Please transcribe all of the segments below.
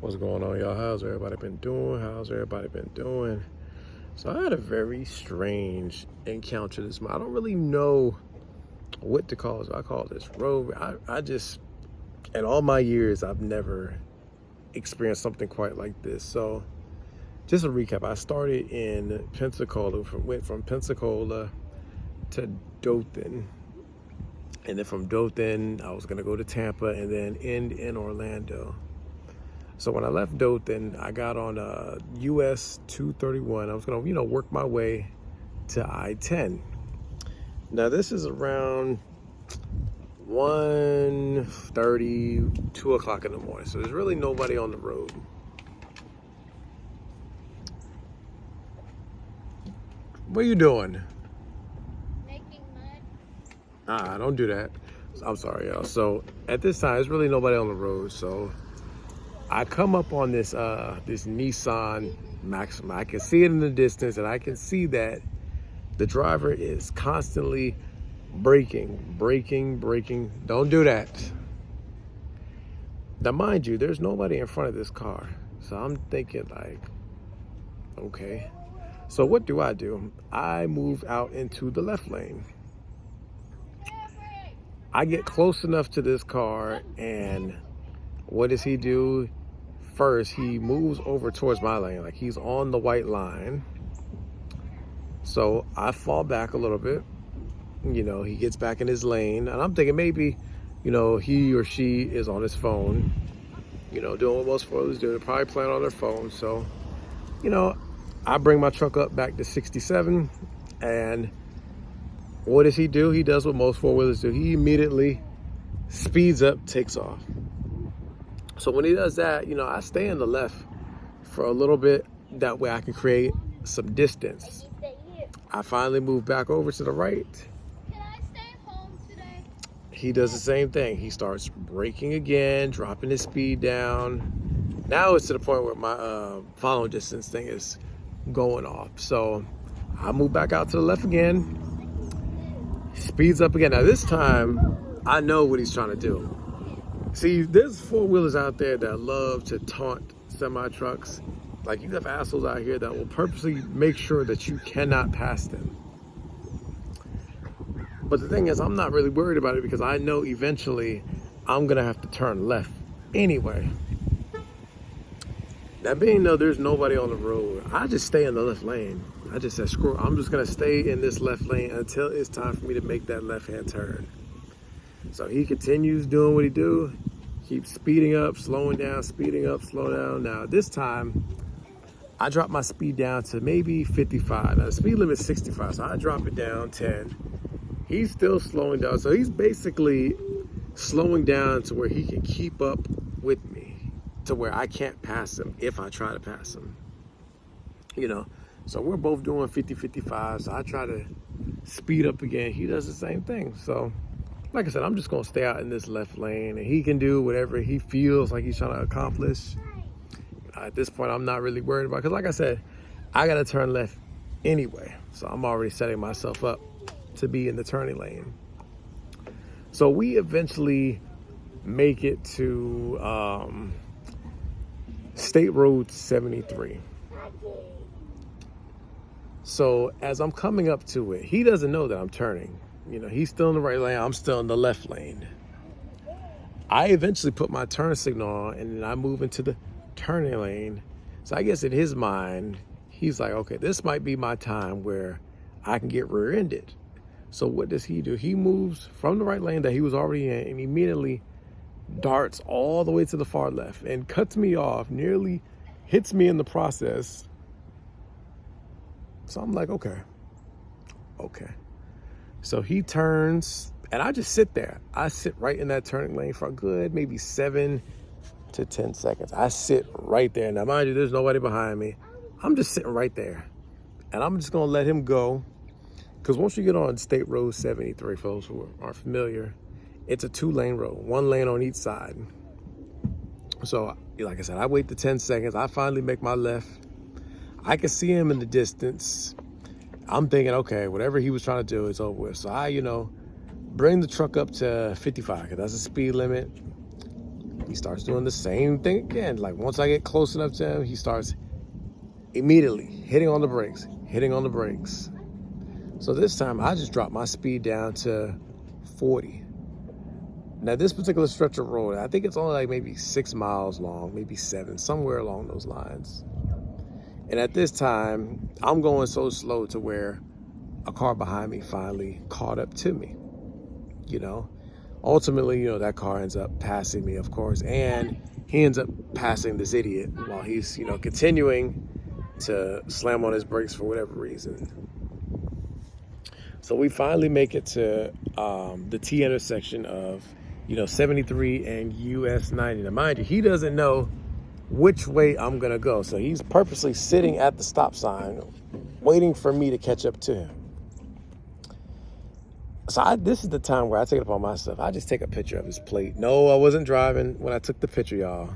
What's going on, y'all? How's everybody been doing? So I had a very strange encounter this month. I don't really know what to call it. I call this road. I just, in all my years, I've never experienced something quite like this. So just a recap. I started in Pensacola, went from Pensacola to Dothan. And then from Dothan, I was going to go to Tampa and then end in Orlando. So when I left Dothan, I got on US 231. I was going to, work my way to I-10. Now this is around 1:30, 2 o'clock in the morning. So there's really nobody on the road. What are you doing? Making mud. Don't do that. I'm sorry, y'all. So at this time, there's really nobody on the road. So I come up on this Nissan Maxima. I can see it in the distance, and I can see that the driver is constantly braking. Don't do that. Now, mind you, there's nobody in front of this car. So I'm thinking like, okay. So what do? I move out into the left lane. I get close enough to this car, and what does he do? First, he moves over towards my lane, like he's on the white line. So I fall back a little bit. He gets back in his lane, and I'm thinking maybe, he or she is on his phone, doing what most four-wheelers do. They're probably playing on their phone. So, I bring my truck up back to 67, and what does he do? He does what most four-wheelers do. He immediately speeds up, takes off. So when he does that, I stay in the left for a little bit. That way I can create some distance. I finally move back over to the right. Can I stay home today? He does the same thing. He starts braking again, dropping his speed down. Now it's to the point where my following distance thing is going off. So I move back out to the left again. Speeds up again. Now this time, I know what he's trying to do. See, there's four-wheelers out there that love to taunt semi-trucks. Like, you have assholes out here that will purposely make sure that you cannot pass them. But the thing is, I'm not really worried about it because I know eventually I'm going to have to turn left anyway. Now, being though there's nobody on the road, I just stay in the left lane. I just said, screw it. I'm just going to stay in this left lane until it's time for me to make that left-hand turn. So he continues doing what he do, keeps speeding up, slowing down, speeding up, slow down. Now this time, I drop my speed down to maybe 55. Now the speed limit is 65, so I drop it down 10. He's still slowing down, so he's basically slowing down to where he can keep up with me, to where I can't pass him if I try to pass him. So we're both doing 50, 55, so I try to speed up again. He does the same thing, so like I said, I'm just going to stay out in this left lane, and he can do whatever he feels like he's trying to accomplish. At this point, I'm not really worried about it because, like I said, I got to turn left anyway. So I'm already setting myself up to be in the turning lane. So we eventually make it to State Road 73. So as I'm coming up to it, he doesn't know that I'm turning. He's still in the right lane. I'm still in the left lane. I eventually put my turn signal on, and then I move into the turning lane. So I guess in his mind, he's like, okay, this might be my time where I can get rear-ended. So what does he do? He moves from the right lane that he was already in and immediately darts all the way to the far left and cuts me off, nearly hits me in the process. So I'm like, okay. So he turns, and I just sit there. I sit right in that turning lane for a good maybe 7 to 10 seconds. I sit right there. Now, mind you, there's nobody behind me. I'm just sitting right there. And I'm just going to let him go. Because once you get on State Road 73, for those who aren't familiar, it's a 2-lane road, 1 lane on each side. So, like I said, I wait the 10 seconds. I finally make my left. I can see him in the distance. I'm thinking, okay, whatever he was trying to do is over with. So I, bring the truck up to 55, because that's the speed limit. He starts doing the same thing again. Like once I get close enough to him, he starts immediately hitting on the brakes, hitting on the brakes. So this time I just dropped my speed down to 40. Now this particular stretch of road, I think it's only like maybe 6 miles long, maybe 7, somewhere along those lines. And at this time, I'm going so slow to where a car behind me finally caught up to me. You know, ultimately, that car ends up passing me, of course, and he ends up passing this idiot while he's, continuing to slam on his brakes for whatever reason. So we finally make it to the T intersection of, 73 and US 90. Now, mind you, he doesn't know which way I'm going to go. So he's purposely sitting at the stop sign, waiting for me to catch up to him. So this is the time where I take it upon myself. I just take a picture of his plate. No, I wasn't driving when I took the picture, y'all.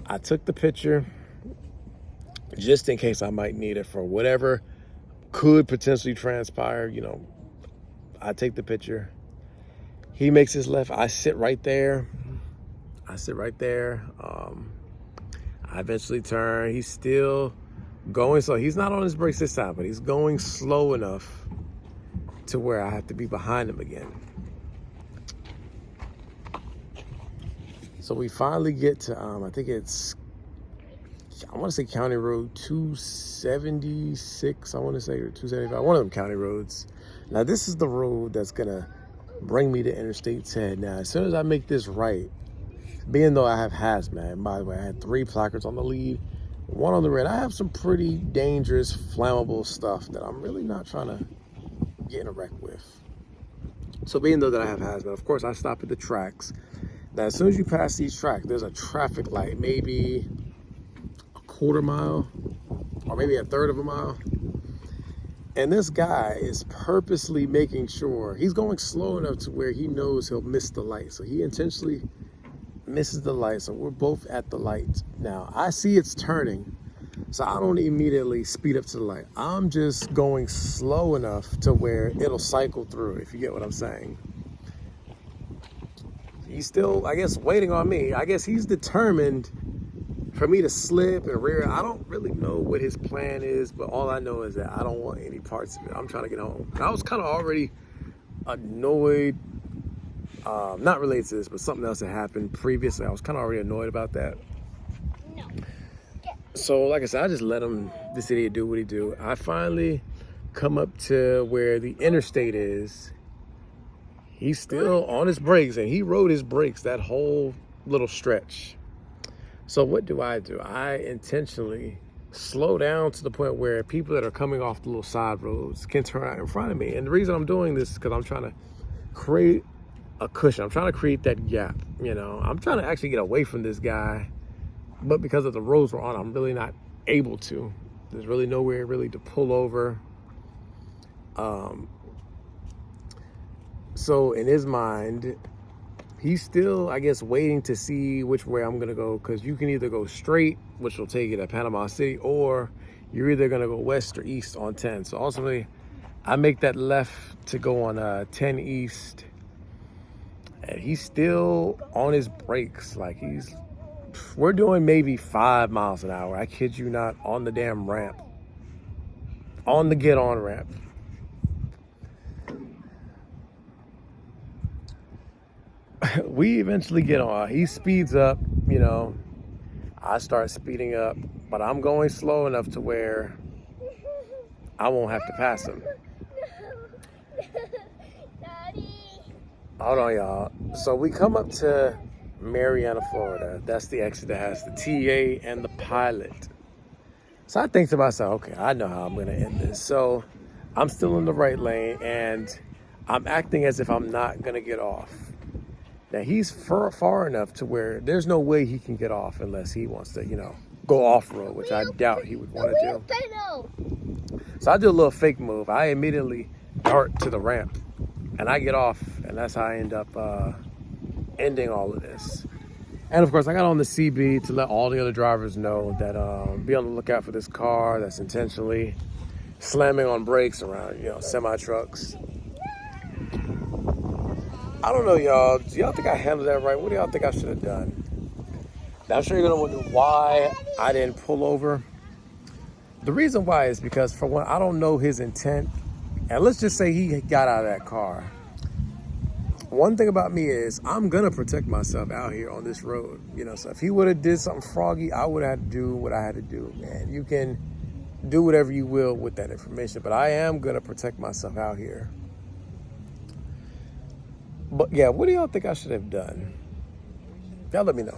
I took the picture just in case I might need it for whatever could potentially transpire. I take the picture. He makes his left. I sit right there. I eventually turn. He's still going slow. He's not on his brakes this time, but he's going slow enough to where I have to be behind him again. So we finally get to, I want to say County Road 276, or 275, one of them county roads. Now this is the road that's gonna bring me to Interstate 10. Now, as soon as I make this right, being though I have hazmat, and by the way, I had 3 placards on the lead, 1 on the red. I have some pretty dangerous, flammable stuff that I'm really not trying to get in a wreck with. So being though that I have hazmat, of course, I stop at the tracks. Now, as soon as you pass these tracks, there's a traffic light, maybe a quarter mile, or maybe a third of a mile. And this guy is purposely making sure he's going slow enough to where he knows he'll miss the light. So he intentionally misses the light. So we're both at the light. Now, I see it's turning, so I don't immediately speed up to the light. I'm just going slow enough to where it'll cycle through, if you get what I'm saying. He's still, I guess, waiting on me. I guess he's determined for me to slip and rear. I don't really know what his plan is, but all I know is that I don't want any parts of it. I'm trying to get home. And I was kind of already annoyed, not related to this, but something else that happened previously. I was kind of already annoyed about that. No. So like I said, I just let this idiot do what he do. I finally come up to where the interstate is. He's still on his brakes, and he rode his brakes that whole little stretch. So what do? I intentionally slow down to the point where people that are coming off the little side roads can turn out in front of me. And the reason I'm doing this is because I'm trying to create a cushion. I'm trying to create that gap. I'm trying to actually get away from this guy, but because of the roads we're on, I'm really not able to. There's really nowhere really to pull over. So in his mind, he's still, I guess, waiting to see which way I'm going to go, because you can either go straight, which will take you to Panama City, or you're either going to go west or east on 10. So ultimately, I make that left to go on 10 East, and he's still on his brakes. Like we're doing maybe 5 miles an hour. I kid you not, on the damn ramp, on the get-on ramp. We eventually get on. He speeds up, I start speeding up, but I'm going slow enough to where I won't have to pass him. Daddy. Hold on, y'all. So we come up to Marianna, Florida. That's the exit that has the TA and the Pilot. So I think to myself, okay, I know how I'm going to end this. So I'm still in the right lane, and I'm acting as if I'm not going to get off. Now, he's far enough to where there's no way he can get off unless he wants to, go off-road, which I doubt he would want to do. So I do a little fake move. I immediately dart to the ramp, and I get off, and that's how I end up ending all of this. And, of course, I got on the CB to let all the other drivers know that be on the lookout for this car that's intentionally slamming on brakes around, semi-trucks. I don't know, y'all. Do y'all think I handled that right? What do y'all think I should have done? Now I'm sure you're gonna wonder why I didn't pull over. The reason why is because, for one, I don't know his intent. And let's just say he got out of that car. One thing about me is I'm gonna protect myself out here on this road. You know, so if he would have did something froggy, I would have had to do what I had to do. And you can do whatever you will with that information, but I am gonna protect myself out here. But yeah, what do y'all think I should have done? Y'all let me know.